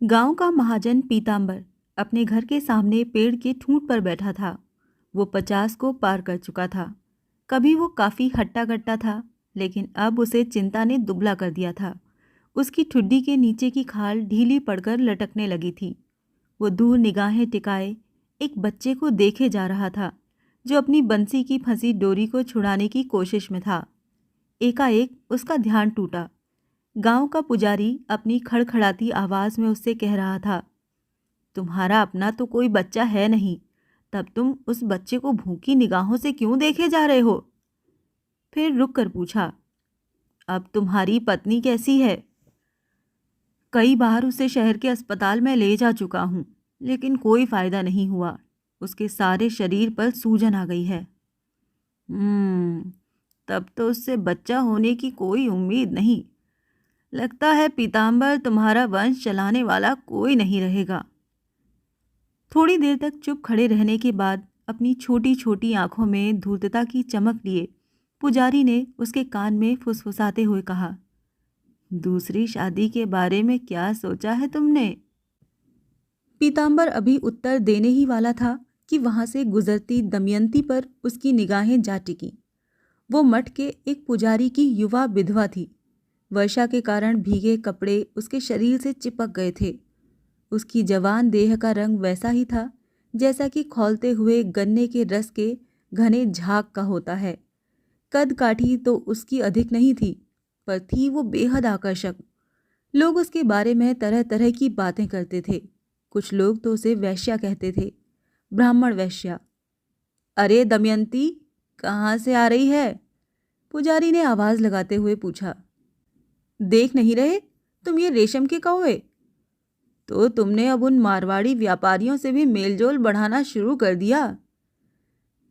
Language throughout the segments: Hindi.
गांव का महाजन पीतांबर अपने घर के सामने पेड़ के ठूंठ पर बैठा था। वो 50 को पार कर चुका था। कभी वो काफी हट्टा कट्टा था, लेकिन अब उसे चिंता ने दुबला कर दिया था। उसकी ठुड्डी के नीचे की खाल ढीली पड़कर लटकने लगी थी। वो दूर निगाहें टिकाए एक बच्चे को देखे जा रहा था, जो अपनी बंसी की फंसी डोरी को छुड़ाने की कोशिश में था। एकाएक उसका ध्यान टूटा। गांव का पुजारी अपनी खड़खड़ाती आवाज में उससे कह रहा था, तुम्हारा अपना तो कोई बच्चा है नहीं, तब तुम उस बच्चे को भूखी निगाहों से क्यों देखे जा रहे हो? फिर रुक कर पूछा, अब तुम्हारी पत्नी कैसी है? कई बार उसे शहर के अस्पताल में ले जा चुका हूं, लेकिन कोई फायदा नहीं हुआ। उसके सारे शरीर पर सूजन आ गई है। तब तो उससे बच्चा होने की कोई उम्मीद नहीं। लगता है पीताम्बर, तुम्हारा वंश चलाने वाला कोई नहीं रहेगा। थोड़ी देर तक चुप खड़े रहने के बाद अपनी छोटी छोटी आंखों में धूर्तता की चमक लिए पुजारी ने उसके कान में फुसफुसाते हुए कहा, दूसरी शादी के बारे में क्या सोचा है तुमने? पीताम्बर अभी उत्तर देने ही वाला था कि वहां से गुजरती दमयंती पर उसकी निगाहें जा टिकी। वो मठ के एक पुजारी की युवा विधवा थी। वर्षा के कारण भीगे कपड़े उसके शरीर से चिपक गए थे। उसकी जवान देह का रंग वैसा ही था जैसा कि खौलते हुए गन्ने के रस के घने झाग का होता है। कद काठी तो उसकी अधिक नहीं थी, पर थी वो बेहद आकर्षक। लोग उसके बारे में तरह तरह की बातें करते थे। कुछ लोग तो उसे वैश्या कहते थे, ब्राह्मण वैश्या। अरे दमयंती, कहाँ से आ रही है? पुजारी ने आवाज लगाते हुए पूछा। देख नहीं रहे तुम ये रेशम के कौवे? तो तुमने अब उन मारवाड़ी व्यापारियों से भी मेलजोल बढ़ाना शुरू कर दिया।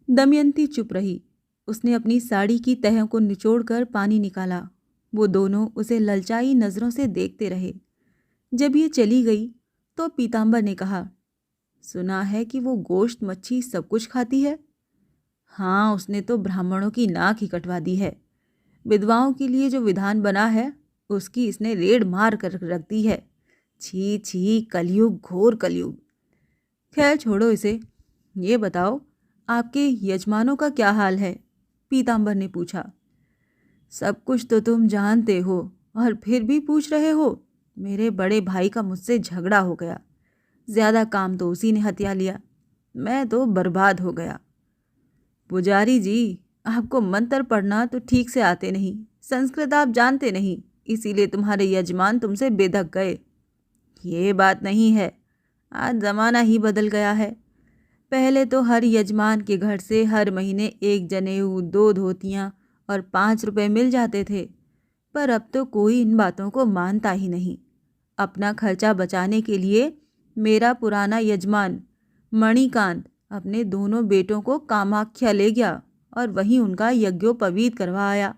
दमयंती चुप रही। उसने अपनी साड़ी की तह को निचोड़कर पानी निकाला। वो दोनों उसे ललचाई नजरों से देखते रहे। जब ये चली गई तो पीताम्बर ने कहा, सुना है कि वो गोश्त मच्छी सब कुछ खाती है। हाँ, उसने तो ब्राह्मणों की नाक ही कटवा दी है। विधवाओं के लिए जो विधान बना है उसकी इसने रेड़ मार कर रख दी है। छी छी, कलयुग, घोर कलयुग। खैर छोड़ो इसे। ये बताओ, आपके यजमानों का क्या हाल है? पीताम्बर ने पूछा। सब कुछ तो तुम जानते हो और फिर भी पूछ रहे हो। मेरे बड़े भाई का मुझसे झगड़ा हो गया। ज्यादा काम तो उसी ने हथिया लिया। मैं तो बर्बाद हो गया। पुजारी जी, आपको मंत्र पढ़ना तो ठीक से आते नहीं, संस्कृत आप जानते नहीं, इसीलिए तुम्हारे यजमान तुमसे बेधक गए। ये बात नहीं है, आज ज़माना ही बदल गया है। पहले तो हर यजमान के घर से हर महीने 1 जनेऊ, 2 धोतियाँ और 5 रुपए मिल जाते थे, पर अब तो कोई इन बातों को मानता ही नहीं। अपना खर्चा बचाने के लिए मेरा पुराना यजमान मणिकांत अपने दोनों बेटों को कामाख्या ले गया और वहीं उनका यज्ञोपवीत करवाया।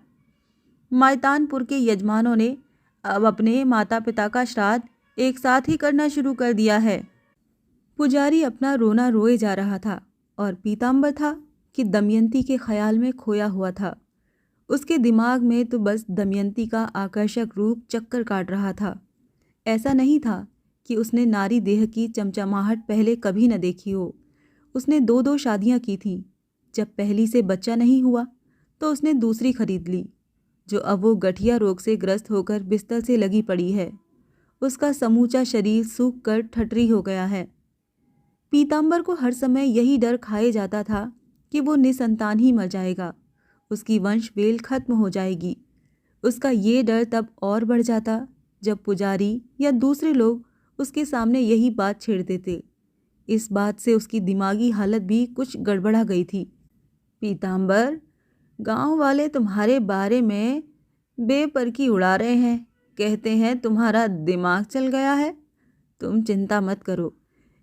मायतानपुर के यजमानों ने अब अपने माता पिता का श्राद्ध एक साथ ही करना शुरू कर दिया है। पुजारी अपना रोना रोए जा रहा था और पीताम्बर था कि दमयंती के ख्याल में खोया हुआ था। उसके दिमाग में तो बस दमयंती का आकर्षक रूप चक्कर काट रहा था। ऐसा नहीं था कि उसने नारी देह की चमचमाहट पहले कभी न देखी हो। उसने 2-2 शादियां की थीं। जब पहली से बच्चा नहीं हुआ तो उसने दूसरी खरीद ली, जो अब वो गठिया रोग से ग्रस्त होकर बिस्तर से लगी पड़ी है। उसका समूचा शरीर सूख कर ठटरी हो गया है। पीताम्बर को हर समय यही डर खाए जाता था कि वो निसंतान ही मर जाएगा, उसकी वंशवेल खत्म हो जाएगी। उसका ये डर तब और बढ़ जाता जब पुजारी या दूसरे लोग उसके सामने यही बात छेड़ देते। इस बात से उसकी दिमागी हालत भी कुछ गड़बड़ा गई थी। पीताम्बर, गांव वाले तुम्हारे बारे में बेपरखी उड़ा रहे हैं, कहते हैं तुम्हारा दिमाग चल गया है। तुम चिंता मत करो,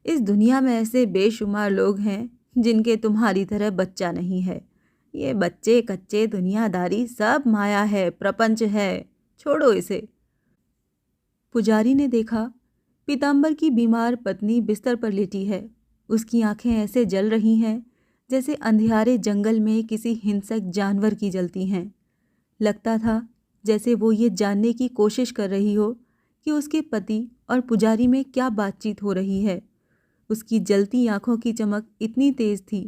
इस दुनिया में ऐसे बेशुमार लोग हैं जिनके तुम्हारी तरह बच्चा नहीं है। ये बच्चे कच्चे दुनियादारी सब माया है, प्रपंच है, छोड़ो इसे। पुजारी ने देखा पीताम्बर की बीमार पत्नी बिस्तर पर लेटी है। उसकी आंखें ऐसे जल रही हैं जैसे अंधियारे जंगल में किसी हिंसक जानवर की जलती हैं। लगता था जैसे वो ये जानने की कोशिश कर रही हो कि उसके पति और पुजारी में क्या बातचीत हो रही है। उसकी जलती आंखों की चमक इतनी तेज थी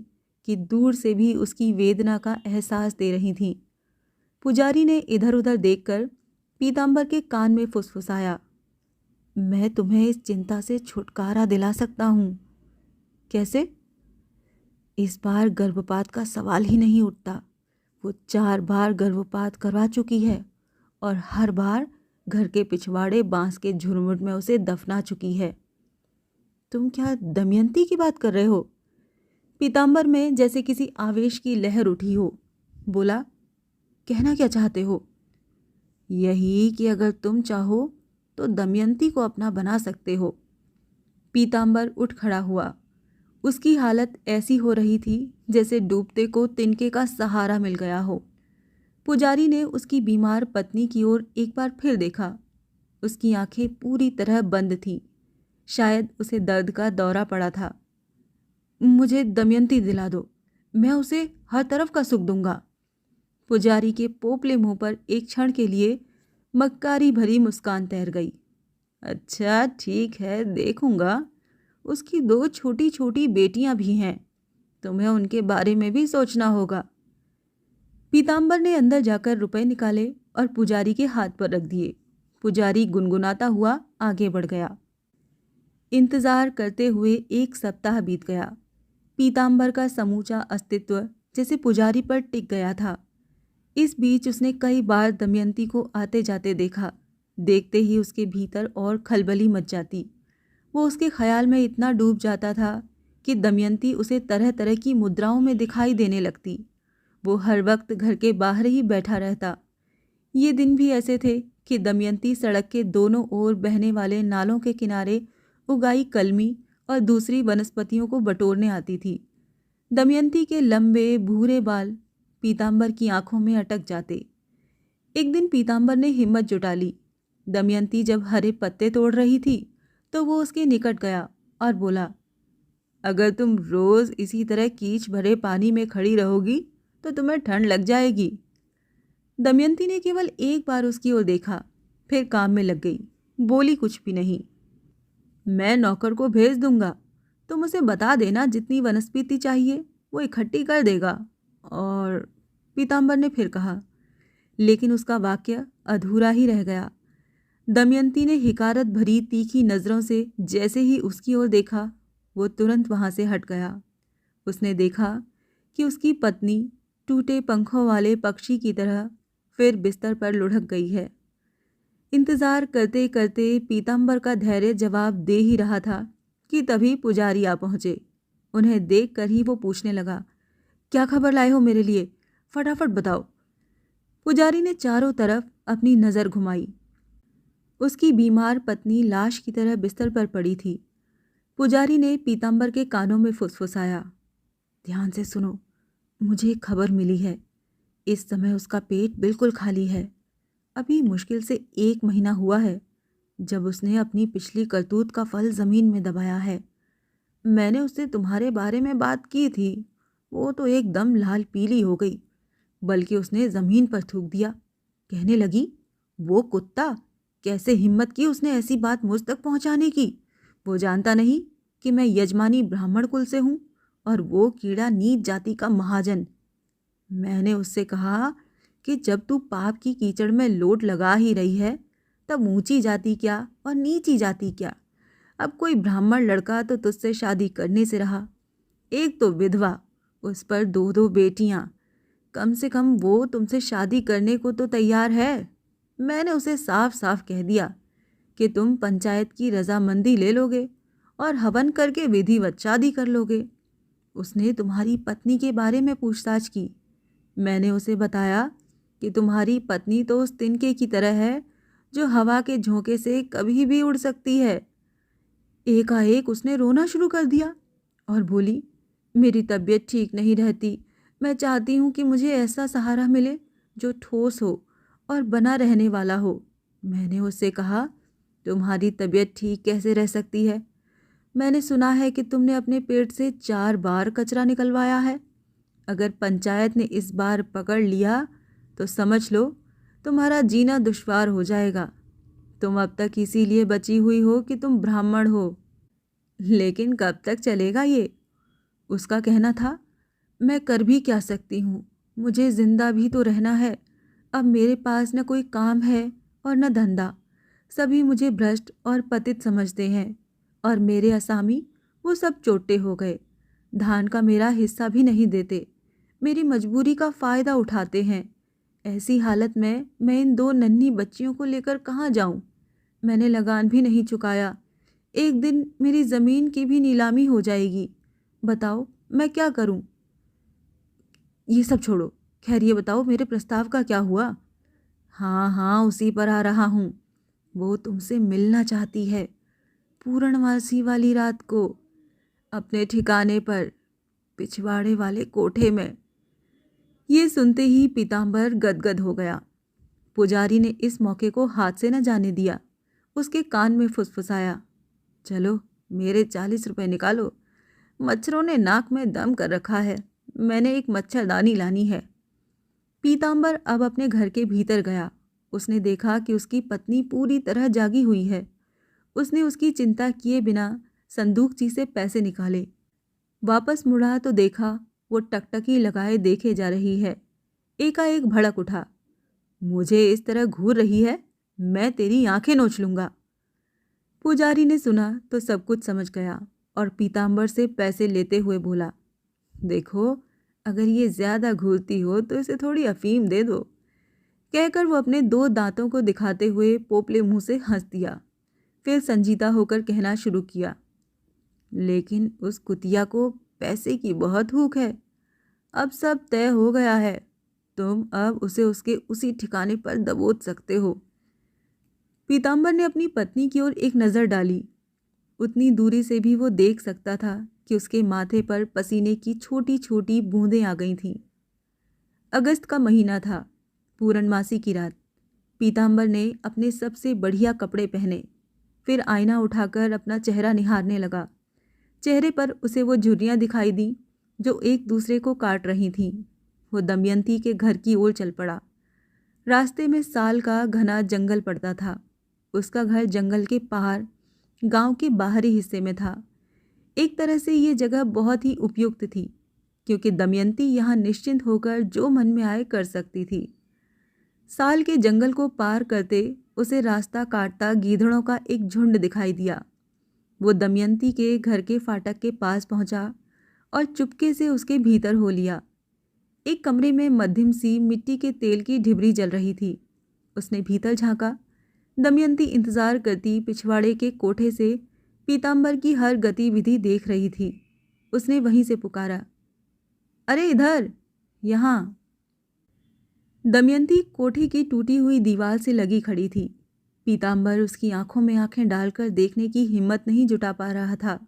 कि दूर से भी उसकी वेदना का एहसास दे रही थी। पुजारी ने इधर उधर देखकर पीतांबर के कान में फुसफुसाया, मैं तुम्हें इस चिंता से छुटकारा दिला सकता हूँ। कैसे? इस बार गर्भपात का सवाल ही नहीं उठता। वो 4 बार गर्भपात करवा चुकी है और हर बार घर के पिछवाड़े बांस के झुरमुट में उसे दफना चुकी है। तुम क्या दमयंती की बात कर रहे हो? पीतांबर में जैसे किसी आवेश की लहर उठी हो। बोला, कहना क्या चाहते हो? यही कि अगर तुम चाहो तो दमयंती को अपना बना सकते हो। पीतांबर उठ खड़ा हुआ। उसकी हालत ऐसी हो रही थी जैसे डूबते को तिनके का सहारा मिल गया हो। पुजारी ने उसकी बीमार पत्नी की ओर एक बार फिर देखा। उसकी आंखें पूरी तरह बंद थीं। शायद उसे दर्द का दौरा पड़ा था। मुझे दमयंती दिला दो, मैं उसे हर तरफ का सुख दूंगा। पुजारी के पोपले मुंह पर एक क्षण के लिए मक्कारी भरी मुस्कान तैर गई। अच्छा ठीक है, देखूंगा। उसकी 2 छोटी छोटी बेटियां भी हैं, तुम्हें उनके बारे में भी सोचना होगा। पीतांबर ने अंदर जाकर रुपए निकाले और पुजारी के हाथ पर रख दिए। पुजारी गुनगुनाता हुआ आगे बढ़ गया। इंतजार करते हुए 1 सप्ताह बीत गया। पीतांबर का समूचा अस्तित्व जैसे पुजारी पर टिक गया था। इस बीच उसने कई बार दमयंती को आते जाते देखा। देखते ही उसके भीतर और खलबली मच जाती। वो उसके ख्याल में इतना डूब जाता था कि दमयंती उसे तरह तरह की मुद्राओं में दिखाई देने लगती। वो हर वक्त घर के बाहर ही बैठा रहता। ये दिन भी ऐसे थे कि दमयंती सड़क के दोनों ओर बहने वाले नालों के किनारे उगाई कलमी और दूसरी वनस्पतियों को बटोरने आती थी। दमयंती के लंबे भूरे बाल पीतांबर की आंखों में अटक जाते। एक दिन पीतांबर ने हिम्मत जुटा ली। दमयंती जब हरे पत्ते तोड़ रही थी तो वो उसके निकट गया और बोला, अगर तुम रोज इसी तरह कीच भरे पानी में खड़ी रहोगी तो तुम्हें ठंड लग जाएगी। दमयंती ने केवल एक बार उसकी ओर देखा, फिर काम में लग गई। बोली कुछ भी नहीं। मैं नौकर को भेज दूंगा, तुम उसे बता देना जितनी वनस्पति चाहिए वो इकट्ठी कर देगा। और पीतांबर ने फिर कहा, लेकिन उसका वाक्य अधूरा ही रह गया। दमयंती ने हिकारत भरी तीखी नज़रों से जैसे ही उसकी ओर देखा, वो तुरंत वहाँ से हट गया। उसने देखा कि उसकी पत्नी टूटे पंखों वाले पक्षी की तरह फिर बिस्तर पर लुढ़क गई है। इंतज़ार करते करते पीतांबर का धैर्य जवाब दे ही रहा था कि तभी पुजारी आ पहुँचे। उन्हें देखकर ही वो पूछने लगा, क्या खबर लाए हो मेरे लिए? फटाफट बताओ। पुजारी ने चारों तरफ अपनी नज़र घुमाई। उसकी बीमार पत्नी लाश की तरह बिस्तर पर पड़ी थी। पुजारी ने पीतांबर के कानों में फुसफुसाया, ध्यान से सुनो, मुझे खबर मिली है। इस समय उसका पेट बिल्कुल खाली है। अभी मुश्किल से 1 महीना हुआ है जब उसने अपनी पिछली करतूत का फल ज़मीन में दबाया है। मैंने उससे तुम्हारे बारे में बात की थी, वो तो एकदम लाल पीली हो गई, बल्कि उसने ज़मीन पर थूक दिया। कहने लगी, वो कुत्ता, कैसे हिम्मत की उसने ऐसी बात मुझ तक पहुंचाने की? वो जानता नहीं कि मैं यजमानी ब्राह्मण कुल से हूँ और वो कीड़ा नीच जाति का महाजन। मैंने उससे कहा कि जब तू पाप की कीचड़ में लोट लगा ही रही है तब ऊंची जाति क्या और नीची जाति क्या। अब कोई ब्राह्मण लड़का तो तुझसे शादी करने से रहा, एक तो विधवा, उस पर 2 बेटियां। कम से कम वो तुमसे शादी करने को तो तैयार है। मैंने उसे साफ साफ कह दिया कि तुम पंचायत की रजामंदी ले लोगे और हवन करके विधिवत शादी कर लोगे। उसने तुम्हारी पत्नी के बारे में पूछताछ की। मैंने उसे बताया कि तुम्हारी पत्नी तो उस तिनके की तरह है जो हवा के झोंके से कभी भी उड़ सकती है। एकाएक उसने रोना शुरू कर दिया और बोली, मेरी तबीयत ठीक नहीं रहती, मैं चाहती हूँ कि मुझे ऐसा सहारा मिले जो ठोस हो और बना रहने वाला हो। मैंने उससे कहा, तुम्हारी तबीयत ठीक कैसे रह सकती है? मैंने सुना है कि तुमने अपने पेट से 4 बार कचरा निकलवाया है। अगर पंचायत ने इस बार पकड़ लिया तो समझ लो तुम्हारा जीना दुश्वार हो जाएगा। तुम अब तक इसीलिए बची हुई हो कि तुम ब्राह्मण हो। लेकिन कब तक चलेगा ये? उसका कहना था, मैं कर भी क्या सकती हूँ, मुझे जिंदा भी तो रहना है। अब मेरे पास न कोई काम है और न धंधा। सभी मुझे भ्रष्ट और पतित समझते हैं और मेरे असामी वो सब चोटे हो गए। धान का मेरा हिस्सा भी नहीं देते, मेरी मजबूरी का फ़ायदा उठाते हैं। ऐसी हालत में मैं इन दो नन्ही बच्चियों को लेकर कहाँ जाऊँ? मैंने लगान भी नहीं चुकाया। एक दिन मेरी ज़मीन की भी नीलामी हो जाएगी। बताओ मैं क्या करूँ? ये सब छोड़ो, खैर ये बताओ मेरे प्रस्ताव का क्या हुआ? हाँ हाँ, उसी पर आ रहा हूँ। वो तुमसे मिलना चाहती है, पूर्णमासी वाली रात को, अपने ठिकाने पर, पिछवाड़े वाले कोठे में। ये सुनते ही पीताम्बर गदगद हो गया। पुजारी ने इस मौके को हाथ से न जाने दिया। उसके कान में फुसफुसाया, चलो मेरे 40 रुपए निकालो, मच्छरों ने नाक में दम कर रखा है, मैंने एक मच्छरदानी लानी है। पीताम्बर अब अपने घर के भीतर गया। उसने देखा कि उसकी पत्नी पूरी तरह जागी हुई है। उसने उसकी चिंता किए बिना संदूकची से पैसे निकाले। वापस मुड़ा तो देखा वो टकटकी लगाए देखे जा रही है। एकाएक भड़क उठा, मुझे इस तरह घूर रही है, मैं तेरी आंखें नोच लूंगा। पुजारी ने सुना तो सब कुछ समझ गया और पीताम्बर से पैसे लेते हुए बोला, देखो अगर ये ज्यादा घूरती हो तो इसे थोड़ी अफीम दे दो। कहकर वो अपने 2 दांतों को दिखाते हुए पोपले मुंह से हंस दिया। फिर संजीदा होकर कहना शुरू किया, लेकिन उस कुतिया को पैसे की बहुत भूख है। अब सब तय हो गया है, तुम अब उसे उसके उसी ठिकाने पर दबोच सकते हो। पीताम्बर ने अपनी पत्नी की ओर एक नज़र डाली। उतनी दूरी से भी वो देख सकता था कि उसके माथे पर पसीने की छोटी छोटी बूंदें आ गई थीं। अगस्त का महीना था, पूर्णमासी की रात। पीताम्बर ने अपने सबसे बढ़िया कपड़े पहने, फिर आईना उठाकर अपना चेहरा निहारने लगा। चेहरे पर उसे वो झुर्रियाँ दिखाई दी जो एक दूसरे को काट रही थीं। वो दमयंती के घर की ओर चल पड़ा। रास्ते में साल का घना जंगल पड़ता था। उसका घर जंगल के पार गांव के बाहरी हिस्से में था। एक तरह से ये जगह बहुत ही उपयुक्त थी, क्योंकि दमयंती यहाँ निश्चिंत होकर जो मन में आए कर सकती थी। साल के जंगल को पार करते उसे रास्ता काटता गीदड़ों का एक झुंड दिखाई दिया। वो दमयंती के घर के फाटक के पास पहुंचा और चुपके से उसके भीतर हो लिया। एक कमरे में मध्यम सी मिट्टी के तेल की ढिबरी जल रही थी। उसने भीतर झांका। दमयंती इंतजार करती पिछवाड़े के कोठे से पीताम्बर की हर गतिविधि देख रही थी। उसने वहीं से पुकारा, अरे इधर, यहाँ। दमयंती कोठे की टूटी हुई दीवार से लगी खड़ी थी। पीताम्बर उसकी आंखों में आंखें डालकर देखने की हिम्मत नहीं जुटा पा रहा था।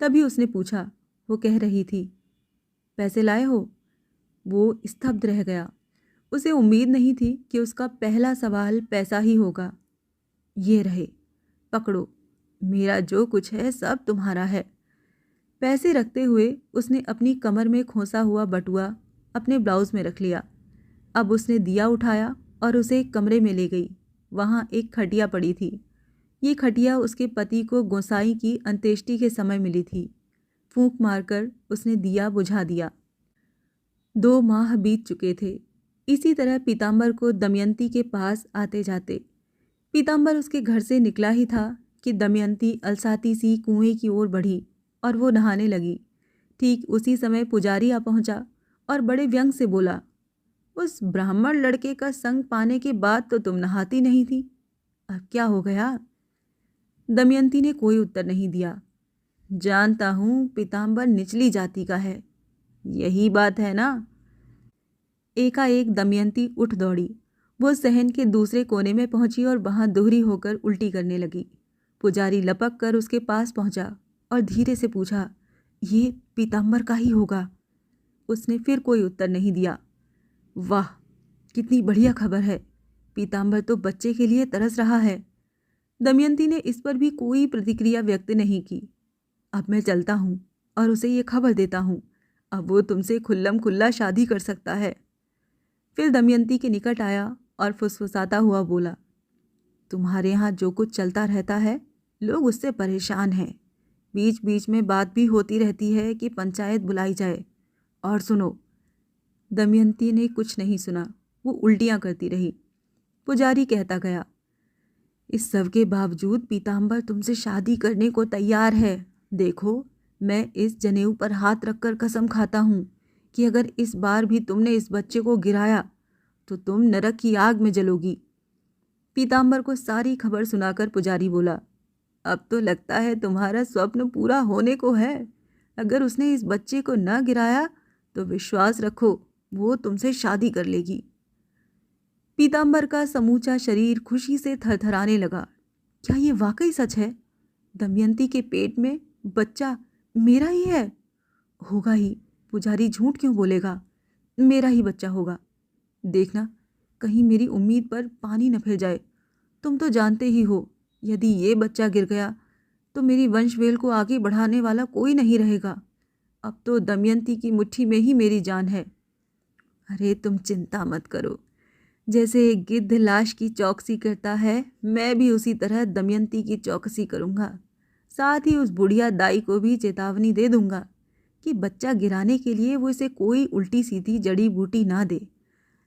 तभी उसने पूछा। वो कह रही थी, पैसे लाए हो? वो स्तब्ध रह गया। उसे उम्मीद नहीं थी कि उसका पहला सवाल पैसा ही होगा। ये रहे, पकड़ो, मेरा जो कुछ है सब तुम्हारा है। पैसे रखते हुए उसने अपनी कमर में खोसा हुआ बटुआ अपने ब्लाउज में रख लिया। अब उसने दिया उठाया और उसे एक कमरे में ले गई। वहाँ एक खटिया पड़ी थी। ये खटिया उसके पति को गोसाई की अंत्येष्टि के समय मिली थी। फूंक मारकर उसने दिया बुझा दिया। 2 माह बीत चुके थे। इसी तरह पीताम्बर को दमयंती के पास आते जाते। पीताम्बर उसके घर से निकला ही था कि दमयंती अलसाती सी कुएं की ओर बढ़ी और वो नहाने लगी। ठीक उसी समय पुजारी आ पहुंचा और बड़े व्यंग से बोला, उस ब्राह्मण लड़के का संग पाने के बाद तो तुम नहाती नहीं थी, अब क्या हो गया? दमयंती ने कोई उत्तर नहीं दिया। जानता हूं पीताम्बर निचली जाति का है, यही बात है ना? एकाएक दमयंती उठ दौड़ी। वो सहन के दूसरे कोने में पहुंची और वहां दोहरी होकर उल्टी करने लगी। पुजारी लपक कर उसके पास पहुंचा और धीरे से पूछा, ये पीताम्बर का ही होगा? उसने फिर कोई उत्तर नहीं दिया। वाह, कितनी बढ़िया खबर है, पीताम्बर तो बच्चे के लिए तरस रहा है। दमयंती ने इस पर भी कोई प्रतिक्रिया व्यक्त नहीं की। अब मैं चलता हूँ और उसे ये खबर देता हूँ, अब वो तुमसे खुल्लम खुल्ला शादी कर सकता है। फिर दमयंती के निकट आया और फुसफुसाता हुआ बोला, तुम्हारे यहाँ जो कुछ चलता रहता है, लोग उससे परेशान हैं। बीच बीच में बात भी होती रहती है कि पंचायत बुलाई जाए। और सुनो। दमयंती ने कुछ नहीं सुना, वो उल्टियाँ करती रही। पुजारी कहता गया, इस सब के बावजूद पीताम्बर तुमसे शादी करने को तैयार है। देखो, मैं इस जनेऊ पर हाथ रखकर कसम खाता हूँ कि अगर इस बार भी तुमने इस बच्चे को गिराया तो तुम नरक की आग में जलोगी। पीताम्बर को सारी खबर सुनाकर पुजारी बोला, अब तो लगता है तुम्हारा स्वप्न पूरा होने को है। अगर उसने इस बच्चे को न गिराया तो विश्वास रखो, वो तुमसे शादी कर लेगी। पीताम्बर का समूचा शरीर खुशी से थरथराने लगा। क्या ये वाकई सच है? दमयंती के पेट में बच्चा मेरा ही है? होगा ही, पुजारी झूठ क्यों बोलेगा? मेरा ही बच्चा होगा। देखना, कहीं मेरी उम्मीद पर पानी न फिर जाए। तुम तो जानते ही हो, यदि ये बच्चा गिर गया तो मेरी वंशवेल को आगे बढ़ाने वाला कोई नहीं रहेगा। अब तो दमयंती की मुट्ठी में ही मेरी जान है। अरे तुम चिंता मत करो। जैसे एक गिद्ध लाश की चौकसी करता है, मैं भी उसी तरह दमयंती की चौकसी करूँगा। साथ ही उस बुढ़िया दाई को भी चेतावनी दे दूंगा कि बच्चा गिराने के लिए वो इसे कोई उल्टी सीधी जड़ी बूटी ना दे।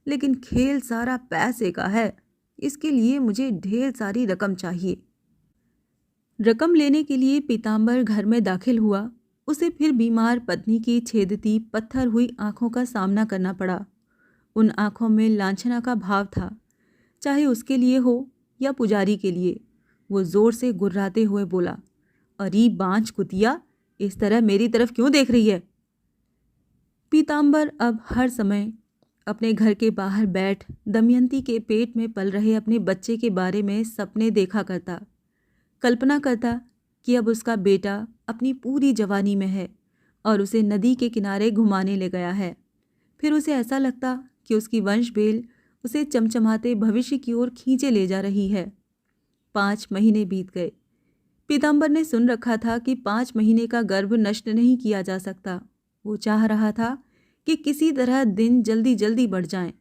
लेकिन खेल सारा पैसे का है। इसके लिए मुझे ढेर सारी रकम चाहिए। रकम लेने के लिए पीताम्बर घर में दाखिल हुआ। उसे फिर बीमार पत्नी की छेदती पत्थर हुई आंखों का सामना करना पड़ा। उन आंखों में लांछना का भाव था, चाहे उसके लिए हो या पुजारी के लिए। वो जोर से गुर्राते हुए बोला, अरे बांझ कुतिया, इस तरह मेरी तरफ क्यों देख रही है? पीताम्बर अब हर समय अपने घर के बाहर बैठ दमयंती के पेट में पल रहे अपने बच्चे के बारे में सपने देखा करता। कल्पना करता कि अब उसका बेटा अपनी पूरी जवानी में है और उसे नदी के किनारे घुमाने ले गया है। फिर उसे ऐसा लगता कि उसकी वंशवेल उसे चमचमाते भविष्य की ओर खींचे ले जा रही है। 5 महीने बीत गए। पीताम्बर ने सुन रखा था कि 5 महीने का गर्भ नष्ट नहीं किया जा सकता। वो चाह रहा था कि किसी तरह दिन जल्दी जल्दी बढ़ जाएं।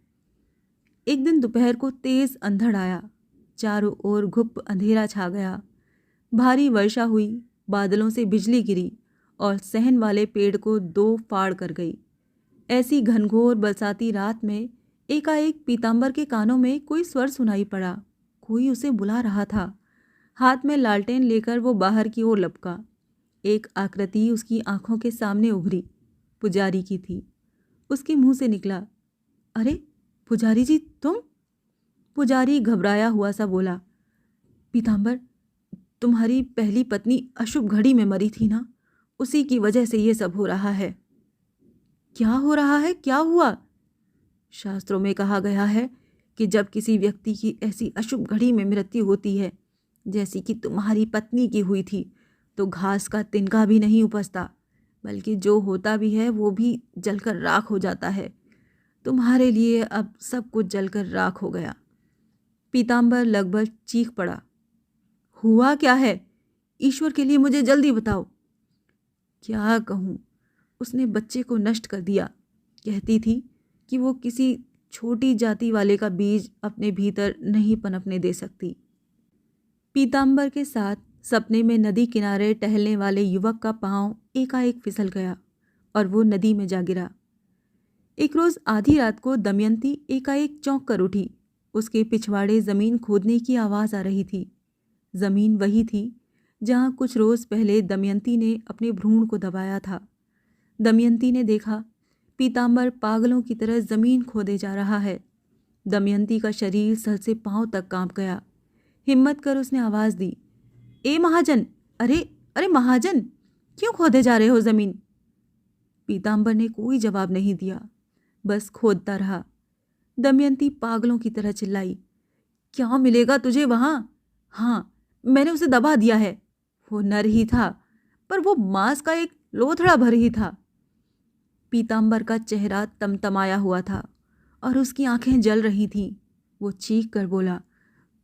एक दिन दोपहर को तेज अंधड़ आया। चारों ओर घुप अंधेरा छा गया। भारी वर्षा हुई, बादलों से बिजली गिरी और सहन वाले पेड़ को 2 फाड़ कर गई। ऐसी घनघोर बरसाती रात में एकाएक पीताम्बर के कानों में कोई स्वर सुनाई पड़ा। कोई उसे बुला रहा था। हाथ में लालटेन लेकर वो बाहर की ओर लपका। एक आकृति उसकी आंखों के सामने उभरी। पुजारी की थी। उसके मुंह से निकला, अरे पुजारी जी, तुम? पुजारी घबराया हुआ सा बोला, पीताम्बर, तुम्हारी पहली पत्नी अशुभ घड़ी में मरी थी ना, उसी की वजह से ये सब हो रहा है। क्या हो रहा है? क्या हुआ? शास्त्रों में कहा गया है कि जब किसी व्यक्ति की ऐसी अशुभ घड़ी में मृत्यु होती है, जैसी कि तुम्हारी पत्नी की हुई थी, तो घास का तिनका भी नहीं उपजता, बल्कि जो होता भी है वो भी जलकर राख हो जाता है। तुम्हारे लिए अब सब कुछ जलकर राख हो गया। पीताम्बर लगभग चीख पड़ा, हुआ क्या है? ईश्वर के लिए मुझे जल्दी बताओ। क्या कहूँ, उसने बच्चे को नष्ट कर दिया। कहती थी कि वो किसी छोटी जाति वाले का बीज अपने भीतर नहीं पनपने दे सकती। पीताम्बर के साथ सपने में नदी किनारे टहलने वाले युवक का पांव एकाएक फिसल गया और वो नदी में जा गिरा। एक रोज आधी रात को दमयंती एकाएक चौंक कर उठी। उसके पिछवाड़े जमीन खोदने की आवाज़ आ रही थी। जमीन वही थी जहाँ कुछ रोज पहले दमयंती ने अपने भ्रूण को दबाया था। दमयंती ने देखा पीताम्बर पागलों की तरह जमीन खोदे जा रहा है। दमयंती का शरीर सर से पांव तक कांप गया। हिम्मत कर उसने आवाज़ दी, ए महाजन, अरे अरे महाजन, क्यों खोदे जा रहे हो ज़मीन? पीताम्बर ने कोई जवाब नहीं दिया, बस खोदता रहा। दमयंती पागलों की तरह चिल्लाई, क्या मिलेगा तुझे वहाँ? हाँ, मैंने उसे दबा दिया है। वो नर ही था, पर वो मांस का एक लोथड़ा भर ही था। पीताम्बर का चेहरा तमतमाया हुआ था और उसकी आंखें जल रही थीं। वो चीख कर बोला,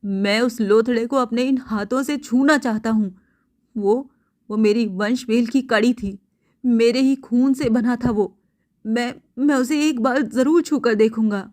मैं उस लोथड़े को अपने इन हाथों से छूना चाहता हूँ। वो मेरी वंशवेल की कड़ी थी, मेरे ही खून से बना था वो। मैं उसे एक बार ज़रूर छू कर देखूंगा।